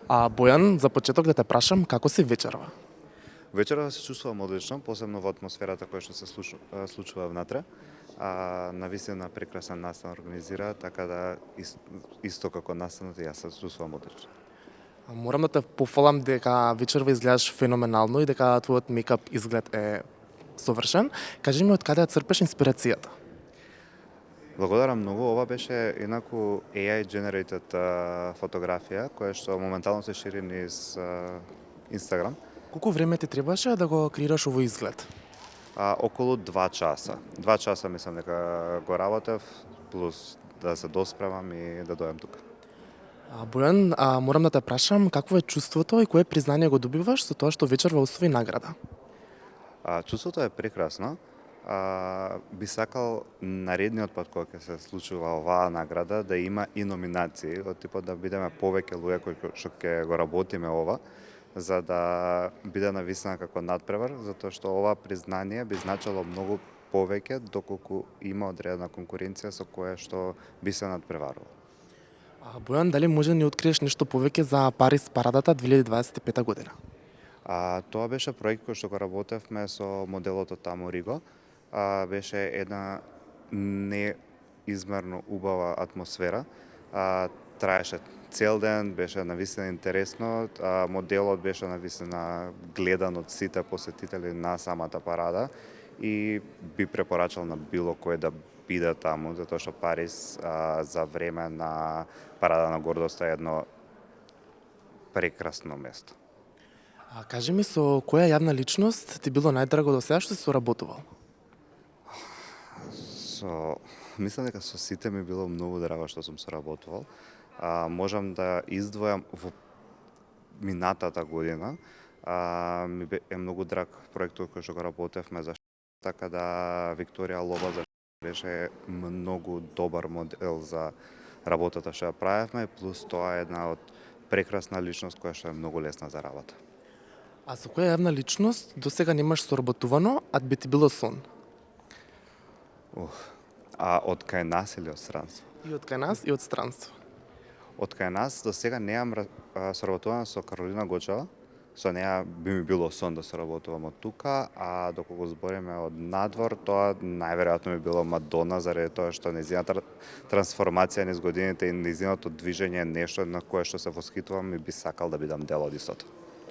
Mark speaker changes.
Speaker 1: Бојан, за почеток да те прашам, како си вечерва?
Speaker 2: Вечерва се чувствувам одлично, посебно во атмосферата која што се случува внатре. Навистина прекрасен настан организира, така да исто како настанот и јас се чувствувам одлично.
Speaker 1: Морам да те пофалам дека вечерва изгледаш феноменално и дека твојот мекап изглед е совршен. Кажи ми од каде ја црпеш инспирацијата?
Speaker 2: Благодарам многу, ова беше инаку AI generated фотографија која што моментално се шири низ Instagram.
Speaker 1: Колку време ти требаше да го креираш овој изглед?
Speaker 2: Околу 2 часа. 2 часа мислам дека го работев, плюс да се доспремам и да дојдам тука.
Speaker 1: Бојан, морам да те прашам какво е чувството и кое признание го добиваш со тоа што вечерва освои награда?
Speaker 2: Чувството е прекрасно. Би сакал наредниот пат кога ќе се случува оваа награда да има и номинации, од типот да бидеме повеќе луѓе кои што ќе го работиме ова, за да биде навистина како надпревар, затоа што ова признание би значило многу повеќе доколку има одредена конкуренција со која што би се надпреварувал.
Speaker 1: Бојан, дали може да ни откриеш нешто повеќе за Париз парадата 2025 година?
Speaker 2: Тоа беше проект кој што го работевме со моделот од таму Риго. Беше една неизмерно убава атмосфера. Траеше цел ден, беше навистина интересно. Моделот беше навистина гледан од сите посетители на самата парада и би препорачал на било кој да биде таму, затоа што Париз за време на парада на гордоста е едно прекрасно место.
Speaker 1: Кажи ми, со која јавна личност ти било најдраго до сега што си соработувал?
Speaker 2: Мислам дека со сите ми било многу драго што сум соработувал. Можам да издвојам во минатата година. Ми е многу драг проектот кој што го работевме за така да Викторија Лоба беше многу добар модел за работата што ја правевме, плюс тоа е една од прекрасна личност која што е многу лесна за работа.
Speaker 1: Со која јавна личност до сега немаш соработувано, а би ти било сон?
Speaker 2: Од кај нас или од странство?
Speaker 1: И од кај нас, и од странство.
Speaker 2: Од кај нас до сега немам соработувано со Каролина Гочева. Со неа би ми било сон да соработувам од тука, а доколку збориме од надвор, тоа најверојатно би било Мадона, заради тоа што нејзината трансформација низ годините и нејзиното движење е нешто на кое што се восхитувам и би сакал да бидам дел од истото.